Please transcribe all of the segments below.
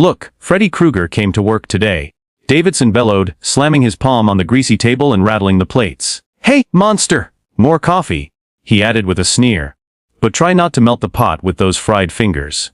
Look, Freddy Krueger came to work today. Davidson bellowed, slamming his palm on the greasy table and rattling the plates. Hey, monster! More coffee, he added with a sneer. But try not to melt the pot with those fried fingers.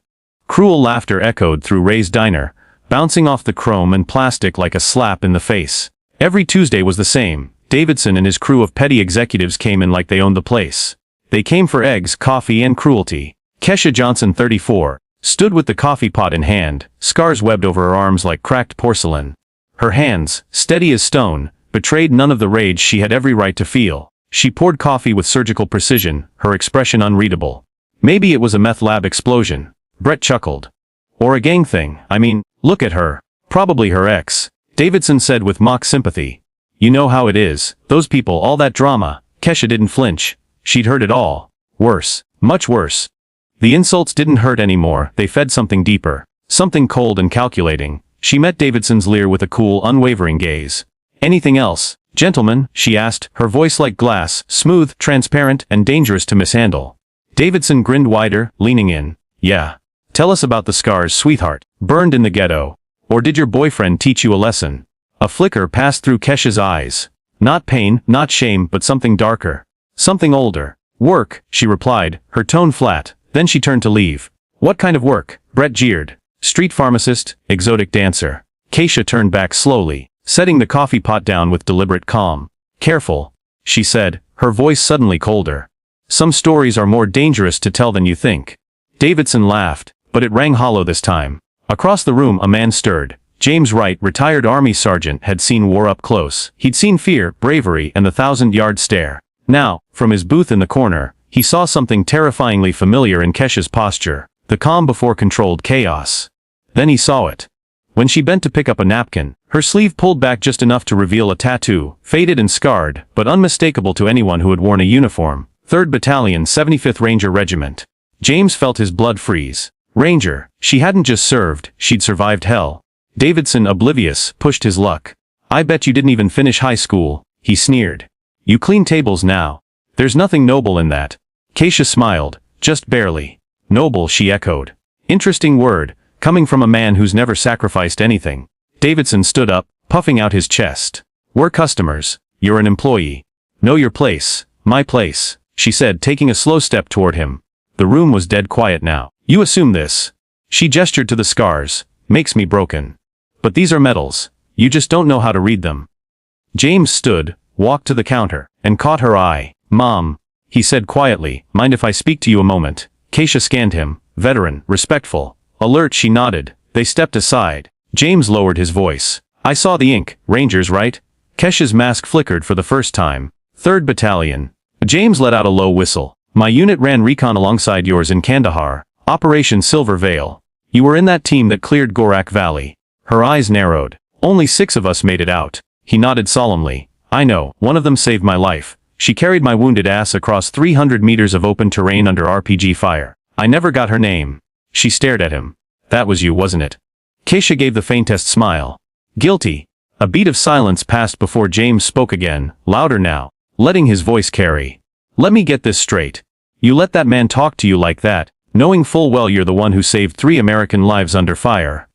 Cruel laughter echoed through Ray's diner, bouncing off the chrome and plastic like a slap in the face. Every Tuesday was the same. Davidson and his crew of petty executives came in like they owned the place. They came for eggs, coffee, and cruelty. Kesha Johnson, 34, stood with the coffee pot in hand, scars webbed over her arms like cracked porcelain. Her hands, steady as stone, betrayed none of the rage she had every right to feel. She poured coffee with surgical precision, her expression unreadable. Maybe it was a meth lab explosion. Brett chuckled. Or a gang thing, I mean, look at her. Probably her ex. Davidson said with mock sympathy. You know how it is, those people, all that drama. Kesha didn't flinch. She'd heard it all. Worse. Much worse. The insults didn't hurt anymore, they fed something deeper. Something cold and calculating. She met Davidson's leer with a cool, unwavering gaze. Anything else, gentlemen? She asked, her voice like glass, smooth, transparent, and dangerous to mishandle. Davidson grinned wider, leaning in. Yeah. Tell us about the scars, sweetheart. Burned in the ghetto. Or did your boyfriend teach you a lesson? A flicker passed through Kesha's eyes. Not pain, not shame, but something darker. Something older. Work, she replied, her tone flat. Then she turned to leave. What kind of work? Brett jeered. Street pharmacist, exotic dancer. Kesha turned back slowly, setting the coffee pot down with deliberate calm. Careful, she said, her voice suddenly colder. Some stories are more dangerous to tell than you think. Davidson laughed, but it rang hollow this time. Across the room a man stirred. James Wright, retired Army sergeant, had seen war up close. He'd seen fear, bravery, and the 1,000-yard stare. Now, from his booth in the corner, he saw something terrifyingly familiar in Kesha's posture, the calm before controlled chaos. Then he saw it. When she bent to pick up a napkin, her sleeve pulled back just enough to reveal a tattoo, faded and scarred, but unmistakable to anyone who had worn a uniform. 3rd Battalion, 75th Ranger Regiment. James felt his blood freeze. Ranger, she hadn't just served, she'd survived hell. Davidson, oblivious, pushed his luck. I bet you didn't even finish high school, he sneered. You clean tables now. There's nothing noble in that. Kesha smiled, just barely. Noble, she echoed. Interesting word, coming from a man who's never sacrificed anything. Davidson stood up, puffing out his chest. We're customers. You're an employee. Know your place. My place, she said, taking a slow step toward him. The room was dead quiet now. You assume this. She gestured to the scars. Makes me broken. But these are medals. You just don't know how to read them. James stood, walked to the counter, and caught her eye. Mom, he said quietly, mind if I speak to you a moment? Kesha scanned him, veteran, respectful. Alert, she nodded. They stepped aside. James lowered his voice. I saw the ink. Rangers, right? Kesha's mask flickered for the first time. 3rd Battalion. James let out a low whistle. My unit ran recon alongside yours in Kandahar. Operation Silver Veil. You were in that team that cleared Gorak Valley. Her eyes narrowed. Only 6 of us made it out. He nodded solemnly. I know, one of them saved my life. She carried my wounded ass across 300 meters of open terrain under RPG fire. I never got her name. She stared at him. That was you, wasn't it? Kesha gave the faintest smile. Guilty. A beat of silence passed before James spoke again, louder now, letting his voice carry. Let me get this straight. You let that man talk to you like that, knowing full well you're the one who saved 3 American lives under fire.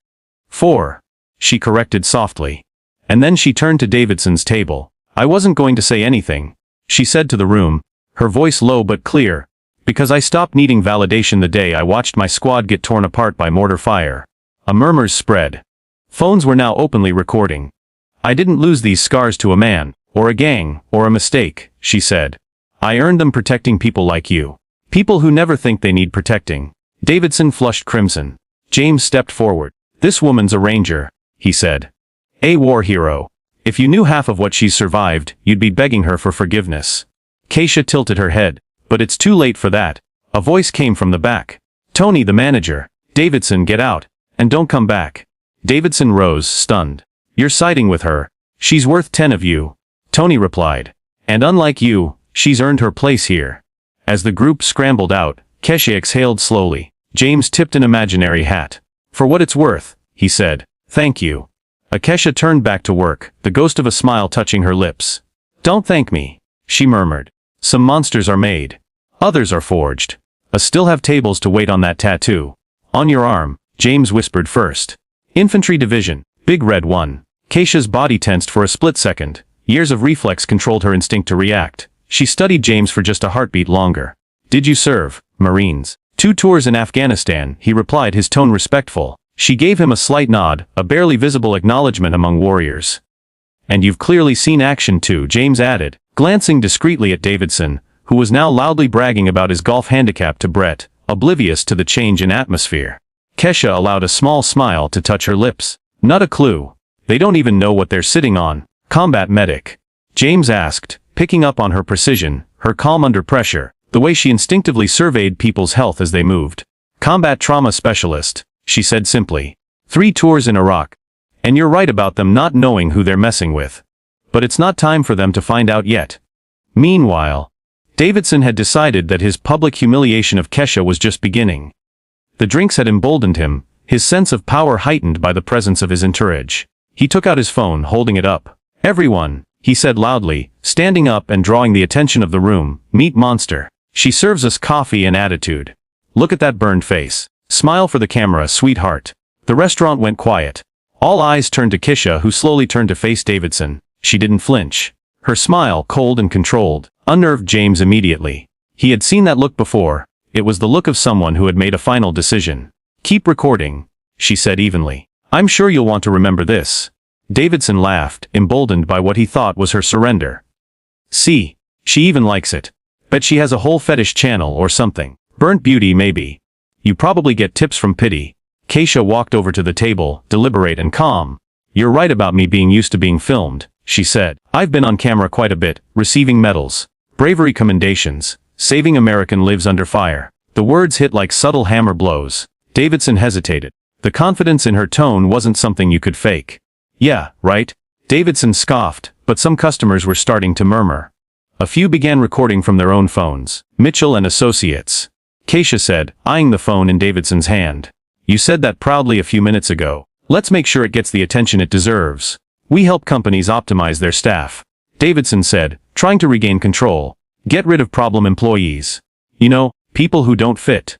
4. She corrected softly. And then she turned to Davidson's table. I wasn't going to say anything, she said to the room, her voice low but clear, because I stopped needing validation the day I watched my squad get torn apart by mortar fire. A murmurs spread. Phones were now openly recording. I didn't lose these scars to a man, or a gang, or a mistake, she said. I earned them protecting people like you. People who never think they need protecting. Davidson flushed crimson. James stepped forward. This woman's a ranger, he said. A war hero. If you knew half of what she's survived, you'd be begging her for forgiveness. Kesha tilted her head. But it's too late for that. A voice came from the back. Tony, the manager. Davidson, get out. And don't come back. Davidson rose, stunned. You're siding with her. She's worth 10 of you. Tony replied. And unlike you, she's earned her place here. As the group scrambled out, Kesha exhaled slowly. James tipped an imaginary hat. For what it's worth, he said. Thank you. Kesha turned back to work, the ghost of a smile touching her lips. Don't thank me, she murmured. Some monsters are made. Others are forged. I still have tables to wait on that tattoo. On your arm, James whispered first. Infantry Division. Big Red 1. Keisha's body tensed for a split second. Years of reflex controlled her instinct to react. She studied James for just a heartbeat longer. Did you serve, Marines? 2 tours in Afghanistan, he replied, his tone respectful. She gave him a slight nod, a barely visible acknowledgement among warriors. And you've clearly seen action too, James added, glancing discreetly at Davidson, who was now loudly bragging about his golf handicap to Brett, oblivious to the change in atmosphere. Kesha allowed a small smile to touch her lips. Not a clue. They don't even know what they're sitting on. Combat medic. James asked, picking up on her precision, her calm under pressure, the way she instinctively surveyed people's health as they moved. Combat trauma specialist, she said simply. 3 tours in Iraq. And you're right about them not knowing who they're messing with. But it's not time for them to find out yet. Meanwhile, Davidson had decided that his public humiliation of Kesha was just beginning. The drinks had emboldened him, his sense of power heightened by the presence of his entourage. He took out his phone, holding it up. Everyone, he said loudly, standing up and drawing the attention of the room, meet Monster. She serves us coffee and attitude. Look at that burned face. Smile for the camera, sweetheart. The restaurant went quiet. All eyes turned to Kesha, who slowly turned to face Davidson. She didn't flinch. Her smile, cold and controlled, unnerved James immediately. He had seen that look before. It was the look of someone who had made a final decision. Keep recording, she said evenly. I'm sure you'll want to remember this. Davidson laughed, emboldened by what he thought was her surrender. See, she even likes it. Bet she has a whole fetish channel or something. Burnt beauty maybe. You probably get tips from pity. Kesha walked over to the table, deliberate and calm. You're right about me being used to being filmed, she said. I've been on camera quite a bit, receiving medals, bravery commendations, saving American lives under fire. The words hit like subtle hammer blows. Davidson hesitated. The confidence in her tone wasn't something you could fake. Yeah, right? Davidson scoffed, but some customers were starting to murmur. A few began recording from their own phones. Mitchell and Associates. Kesha said, eyeing the phone in Davidson's hand. You said that proudly a few minutes ago. Let's make sure it gets the attention it deserves. We help companies optimize their staff. Davidson said, trying to regain control. Get rid of problem employees. You know, people who don't fit.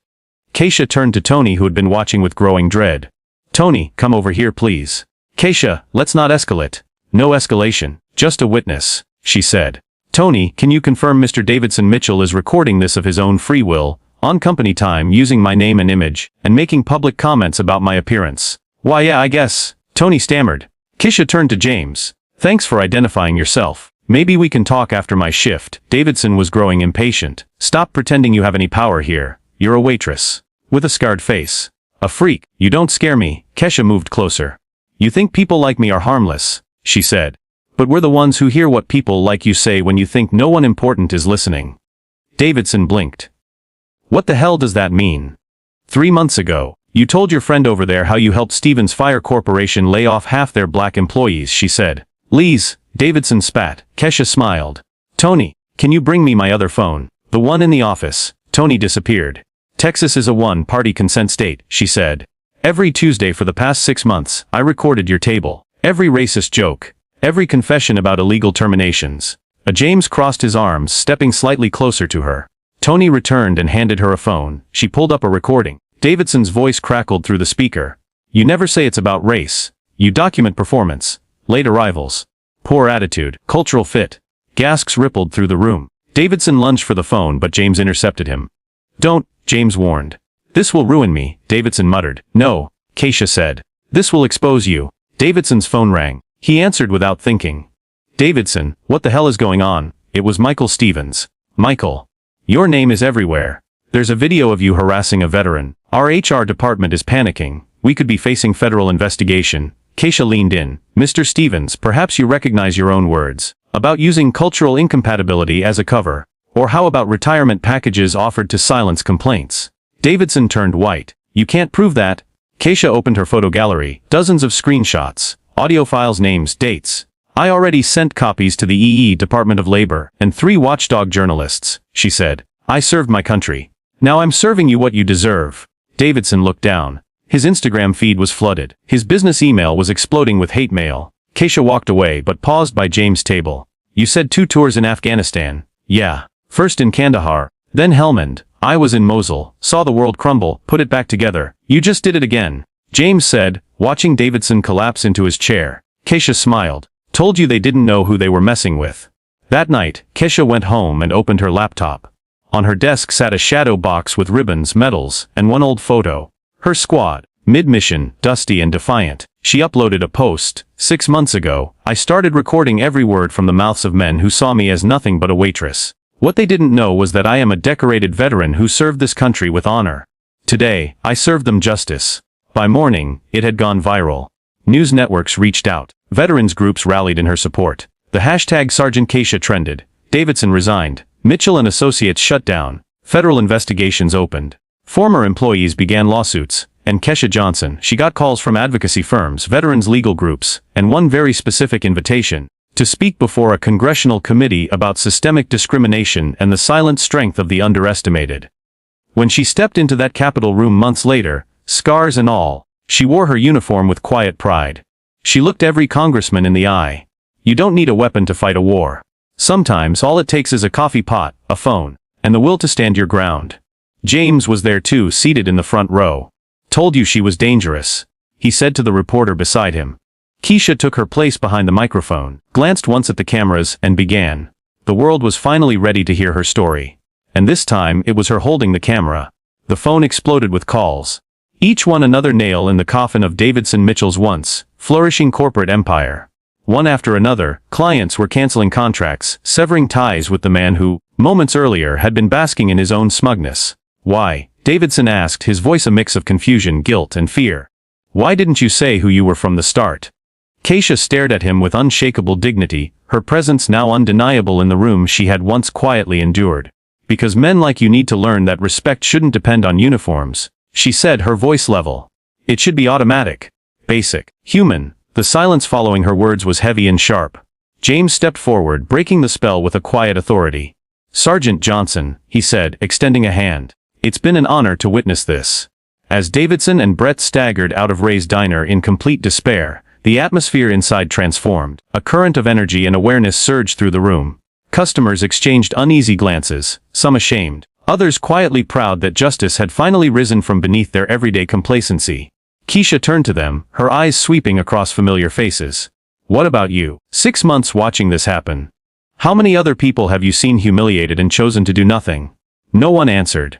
Kesha turned to Tony, who had been watching with growing dread. Tony, come over here please. Kesha, let's not escalate. No escalation, just a witness, she said. Tony, can you confirm Mr. Davidson Mitchell is recording this of his own free will, on company time, using my name and image, and making public comments about my appearance? Why yeah, I guess, Tony stammered. Kesha turned to James. Thanks for identifying yourself. Maybe we can talk after my shift. Davidson was growing impatient. Stop pretending you have any power here. You're a waitress. With a scarred face. A freak. You don't scare me. Kesha moved closer. You think people like me are harmless, she said. But we're the ones who hear what people like you say when you think no one important is listening. Davidson blinked. What the hell does that mean? 3 months ago, you told your friend over there how you helped Stevens Fire Corporation lay off half their black employees, she said. Lee's, Davidson spat. Kesha smiled. Tony, can you bring me my other phone? The one in the office. Tony disappeared. Texas is a one-party consent state, she said. Every Tuesday for the past 6 months, I recorded your table. Every racist joke. Every confession about illegal terminations. James crossed his arms, stepping slightly closer to her. Tony returned and handed her a phone. She pulled up a recording. Davidson's voice crackled through the speaker. You never say it's about race. You document performance. Late arrivals. Poor attitude. Cultural fit. Gasps rippled through the room. Davidson lunged for the phone, but James intercepted him. Don't, James warned. This will ruin me, Davidson muttered. No, Kesha said. This will expose you. Davidson's phone rang. He answered without thinking. Davidson, what the hell is going on? It was Michael Stevens. Michael. Your name is everywhere. There's a video of you harassing a veteran. Our HR department is panicking. We could be facing federal investigation. Kesha leaned in. Mr. Stevens, perhaps you recognize your own words. About using cultural incompatibility as a cover. Or how about retirement packages offered to silence complaints? Davidson turned white. You can't prove that. Kesha opened her photo gallery. Dozens of screenshots. Audio files, names, dates. I already sent copies to the EE Department of Labor and 3 watchdog journalists, she said. I served my country. Now I'm serving you what you deserve. Davidson looked down. His Instagram feed was flooded. His business email was exploding with hate mail. Kesha walked away but paused by James' table. You said 2 tours in Afghanistan. Yeah. First in Kandahar, then Helmand. I was in Mosul, saw the world crumble, put it back together. You just did it again. James said, watching Davidson collapse into his chair. Keisha smiled. Told you they didn't know who they were messing with. That night, Keisha went home and opened her laptop. On her desk sat a shadow box with ribbons, medals, and one old photo. Her squad. Mid-mission, dusty and defiant. She uploaded a post. 6 months ago, I started recording every word from the mouths of men who saw me as nothing but a waitress. What they didn't know was that I am a decorated veteran who served this country with honor. Today, I served them justice. By morning, it had gone viral. News networks reached out. Veterans groups rallied in her support. The hashtag Sergeant Keisha trended. Davidson resigned. Mitchell and Associates shut down. Federal investigations opened. Former employees began lawsuits. And Keisha Johnson, she got calls from advocacy firms, veterans legal groups, and one very specific invitation to speak before a congressional committee about systemic discrimination and the silent strength of the underestimated. When she stepped into that Capitol room months later, scars and all, she wore her uniform with quiet pride. She looked every congressman in the eye. You don't need a weapon to fight a war. Sometimes all it takes is a coffee pot, a phone, and the will to stand your ground. James was there too, seated in the front row. Told you she was dangerous, he said to the reporter beside him. Keisha took her place behind the microphone, glanced once at the cameras, and began. The world was finally ready to hear her story. And this time it was her holding the camera. The phone exploded with calls. Each one another nail in the coffin of Davidson Mitchell's once flourishing corporate empire. One after another, clients were canceling contracts, severing ties with the man who, moments earlier, had been basking in his own smugness. Why? Davidson asked, his voice a mix of confusion, guilt, and fear. Why didn't you say who you were from the start? Keisha stared at him with unshakable dignity, her presence now undeniable in the room she had once quietly endured. Because men like you need to learn that respect shouldn't depend on uniforms, she said, her voice level. It should be automatic. Basic. Human. The silence following her words was heavy and sharp. James stepped forward, breaking the spell with a quiet authority. Sergeant Johnson, he said, extending a hand. It's been an honor to witness this. As Davidson and Brett staggered out of Ray's diner in complete despair, the atmosphere inside transformed. A current of energy and awareness surged through the room. Customers exchanged uneasy glances, some ashamed, others quietly proud that justice had finally risen from beneath their everyday complacency. Keisha turned to them, her eyes sweeping across familiar faces. What about you? 6 months watching this happen. How many other people have you seen humiliated and chosen to do nothing? No one answered.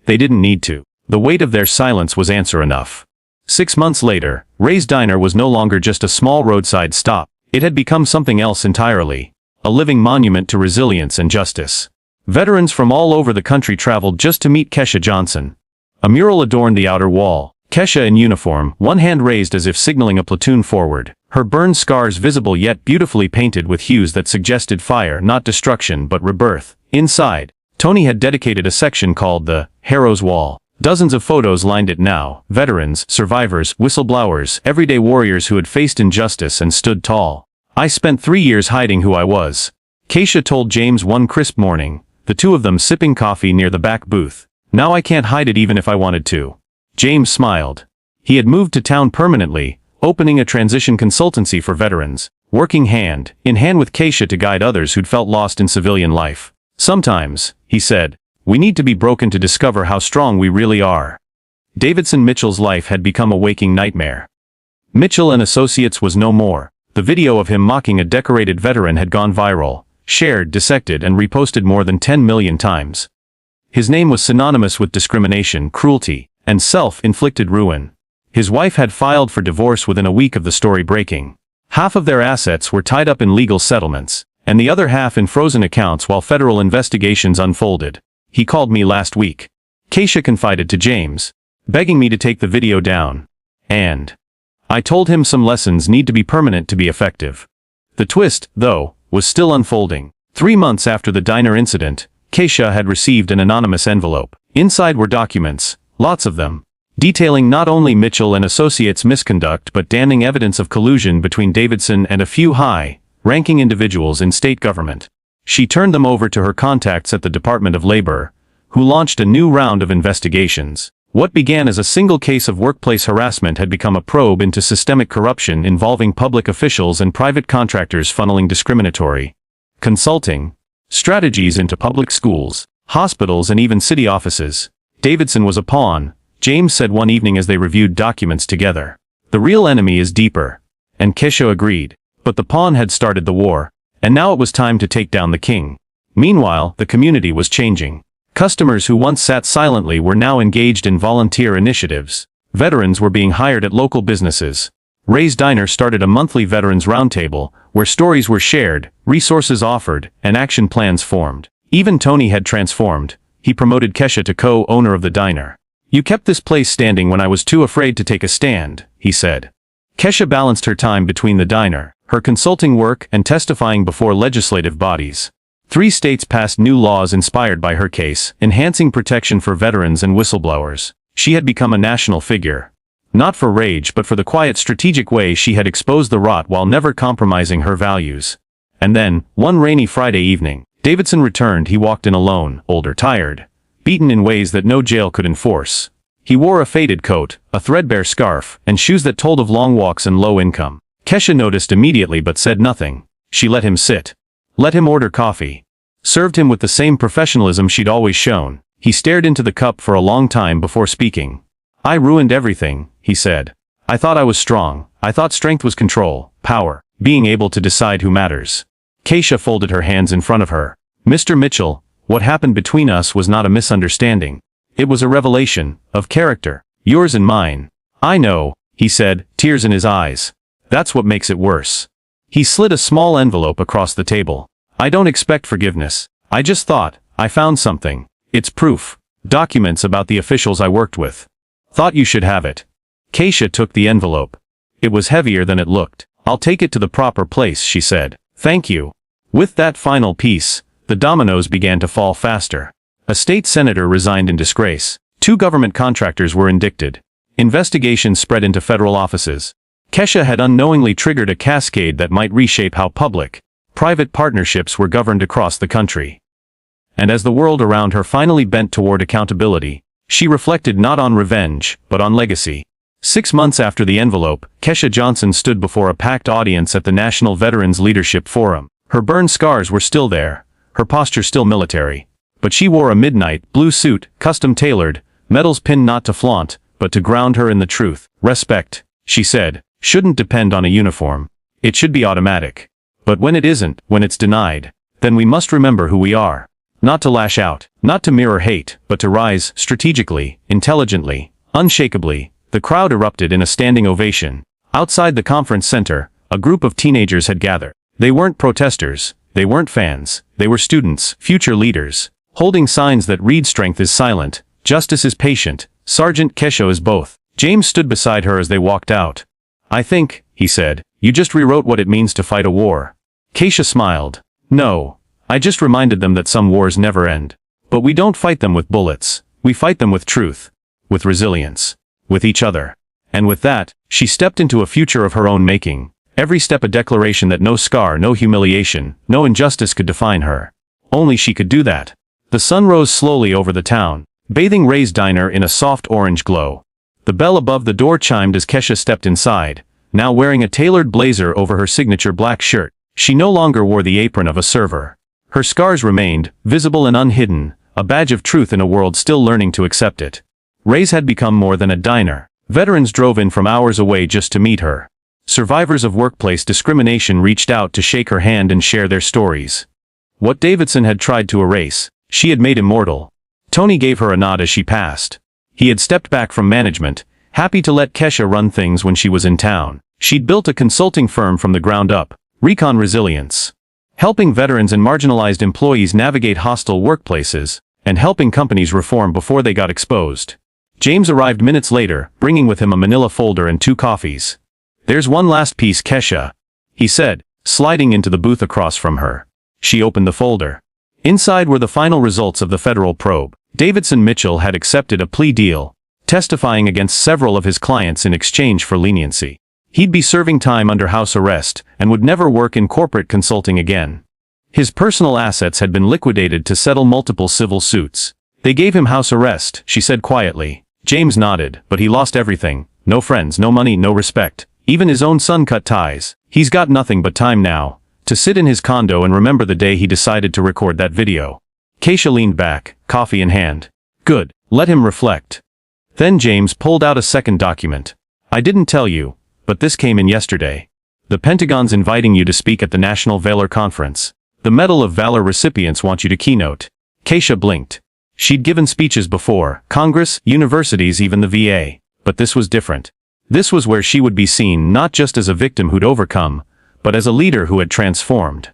They didn't need to. The weight of their silence was answer enough. 6 months later, Ray's Diner was no longer just a small roadside stop. It had become something else entirely. A living monument to resilience and justice. Veterans from all over the country traveled just to meet Keisha Johnson. A mural adorned the outer wall. Keisha in uniform, one hand raised as if signaling a platoon forward. Her burned scars visible yet beautifully painted with hues that suggested fire, not destruction but rebirth. Inside, Tony had dedicated a section called the Heroes Wall. Dozens of photos lined it now, veterans, survivors, whistleblowers, everyday warriors who had faced injustice and stood tall. I spent 3 years hiding who I was, Keisha told James one crisp morning, the two of them sipping coffee near the back booth. Now I can't hide it even if I wanted to. James smiled. He had moved to town permanently, opening a transition consultancy for veterans, working hand in hand with Keisha to guide others who'd felt lost in civilian life. Sometimes, he said, we need to be broken to discover how strong we really are. Davidson Mitchell's life had become a waking nightmare. Mitchell and Associates was no more. The video of him mocking a decorated veteran had gone viral, shared, dissected, and reposted more than 10 million times. His name was synonymous with discrimination, cruelty, and self-inflicted ruin. His wife had filed for divorce within a week of the story breaking. Half of their assets were tied up in legal settlements, and the other half in frozen accounts while federal investigations unfolded. He called me last week. Keisha confided to James, begging me to take the video down. And I told him some lessons need to be permanent to be effective. The twist, though, was still unfolding. 3 months after the diner incident, Keisha had received an anonymous envelope. Inside were documents, lots of them, detailing not only Mitchell and Associates' misconduct but damning evidence of collusion between Davidson and a few high-ranking individuals in state government. She turned them over to her contacts at the Department of Labor, who launched a new round of investigations. What began as a single case of workplace harassment had become a probe into systemic corruption involving public officials and private contractors funneling discriminatory consulting strategies into public schools, hospitals, and even city offices. Davidson was a pawn, James said one evening as they reviewed documents together. The real enemy is deeper. And Kesha agreed. But the pawn had started the war, and now it was time to take down the king. Meanwhile, the community was changing. Customers who once sat silently were now engaged in volunteer initiatives. Veterans were being hired at local businesses. Ray's Diner started a monthly Veterans Roundtable, where stories were shared, resources offered, and action plans formed. Even Tony had transformed. He promoted Kesha to co-owner of the diner. "You kept this place standing when I was too afraid to take a stand," he said. Kesha balanced her time between the diner, her consulting work, and testifying before legislative bodies. 3 states passed new laws inspired by her case, enhancing protection for veterans and whistleblowers. She had become a national figure. Not for rage but for the quiet strategic way she had exposed the rot while never compromising her values. And then, one rainy Friday evening, Davidson returned. He walked in alone, older, tired, beaten in ways that no jail could enforce. He wore a faded coat, a threadbare scarf, and shoes that told of long walks and low income. Kesha noticed immediately but said nothing. She let him sit. Let him order coffee. Served him with the same professionalism she'd always shown. He stared into the cup for a long time before speaking. "I ruined everything," he said. "I thought I was strong. I thought strength was control, power, being able to decide who matters." Kesha folded her hands in front of her. "Mr. Mitchell, what happened between us was not a misunderstanding. It was a revelation, of character, yours and mine." "I know," he said, tears in his eyes. "That's what makes it worse." He slid a small envelope across the table. "I don't expect forgiveness. I just thought, I found something. It's proof. Documents about the officials I worked with. Thought you should have it." Kesha took the envelope. It was heavier than it looked. "I'll take it to the proper place," she said. "Thank you." With that final piece, the dominoes began to fall faster. A state senator resigned in disgrace. 2 government contractors were indicted. Investigations spread into federal offices. Kesha had unknowingly triggered a cascade that might reshape how public-private partnerships were governed across the country. And as the world around her finally bent toward accountability, she reflected not on revenge, but on legacy. 6 months after the envelope, Kesha Johnson stood before a packed audience at the National Veterans Leadership Forum. Her burn scars were still there, her posture still military. But she wore a midnight blue suit, custom-tailored, medals pinned not to flaunt, but to ground her in the truth. "Respect," she said, "shouldn't depend on a uniform. It should be automatic. But when it isn't, when it's denied, then we must remember who we are. Not to lash out, not to mirror hate, but to rise, strategically, intelligently, unshakably." The crowd erupted in a standing ovation. Outside the conference center, a group of teenagers had gathered. They weren't protesters, they weren't fans, they were students, future leaders, holding signs that read "Strength is silent, justice is patient, Sergeant Kesha is both." James stood beside her as they walked out. "I think," he said, "you just rewrote what it means to fight a war." Kesha smiled. "No, I just reminded them that some wars never end. But we don't fight them with bullets, we fight them with truth, with resilience, with each other." And with that, she stepped into a future of her own making. Every step a declaration that no scar, no humiliation, no injustice could define her. Only she could do that. The sun rose slowly over the town, bathing Ray's Diner in a soft orange glow. The bell above the door chimed as Kesha stepped inside, now wearing a tailored blazer over her signature black shirt. She no longer wore the apron of a server. Her scars remained, visible and unhidden, a badge of truth in a world still learning to accept it. Ray's had become more than a diner. Veterans drove in from hours away just to meet her. Survivors of workplace discrimination reached out to shake her hand and share their stories. What Davidson had tried to erase, she had made immortal. Tony gave her a nod as she passed. He had stepped back from management, happy to let Kesha run things when she was in town. She'd built a consulting firm from the ground up, Recon Resilience, helping veterans and marginalized employees navigate hostile workplaces, and helping companies reform before they got exposed. James arrived minutes later, bringing with him a manila folder and 2 coffees. "There's one last piece, Kesha," he said, sliding into the booth across from her. She opened the folder. Inside were the final results of the federal probe. Davidson Mitchell had accepted a plea deal, testifying against several of his clients in exchange for leniency. He'd be serving time under house arrest, and would never work in corporate consulting again. His personal assets had been liquidated to settle multiple civil suits. "They gave him house arrest," she said quietly. James nodded, "But he lost everything. No friends, no money, no respect. Even his own son cut ties. He's got nothing but time now, to sit in his condo and remember the day he decided to record that video." Kesha leaned back, coffee in hand. "Good. Let him reflect." Then James pulled out a second document. I didn't tell you, but this came in yesterday. The Pentagon's inviting you to speak at the National Valor Conference. The Medal of Valor recipients want you to keynote. Keisha blinked. She'd given speeches before, Congress, universities, even the VA. But this was different. This was where she would be seen not just as a victim who'd overcome, but as a leader who had transformed.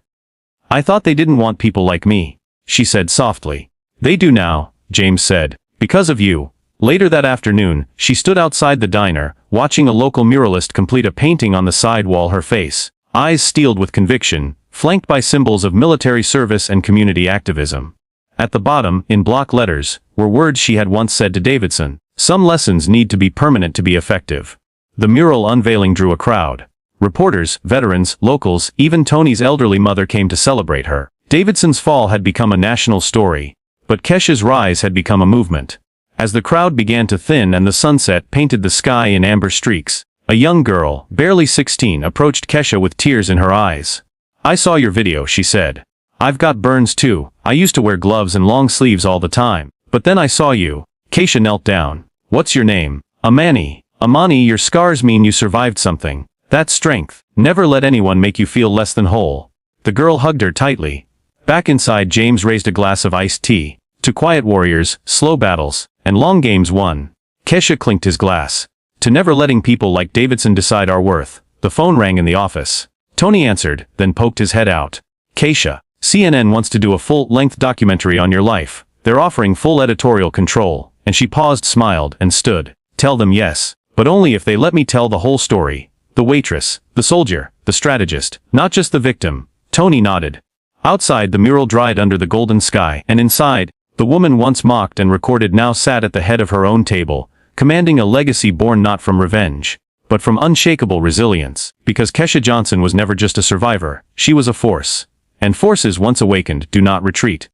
I thought they didn't want people like me, she said softly. They do now, James said, because of you. Later that afternoon, she stood outside the diner, watching a local muralist complete a painting on the side wall, her face, eyes steeled with conviction, flanked by symbols of military service and community activism. At the bottom, in block letters, were words she had once said to Davidson. Some lessons need to be permanent to be effective. The mural unveiling drew a crowd. Reporters, veterans, locals, even Tony's elderly mother came to celebrate her. Davidson's fall had become a national story, but Keisha's rise had become a movement. As the crowd began to thin and the sunset painted the sky in amber streaks, a young girl, barely 16, approached Keisha with tears in her eyes. I saw your video, she said. I've got burns too. I used to wear gloves and long sleeves all the time. But then I saw you. Keisha knelt down. What's your name? Amani. Amani, your scars mean you survived something. That's strength. Never let anyone make you feel less than whole. The girl hugged her tightly. Back inside, James raised a glass of iced tea. To quiet warriors, slow battles, and long games won. Keisha clinked his glass. To never letting people like Davidson decide our worth. The phone rang in the office. Tony answered, then poked his head out. Keisha, CNN wants to do a full-length documentary on your life. They're offering full editorial control. And she paused, smiled, and stood. Tell them yes, but only if they let me tell the whole story. The waitress, the soldier, the strategist, not just the victim. Tony nodded. Outside, the mural dried under the golden sky, and inside, the woman once mocked and recorded now sat at the head of her own table, commanding a legacy born not from revenge, but from unshakable resilience. Because Keisha Johnson was never just a survivor, she was a force. And forces once awakened do not retreat.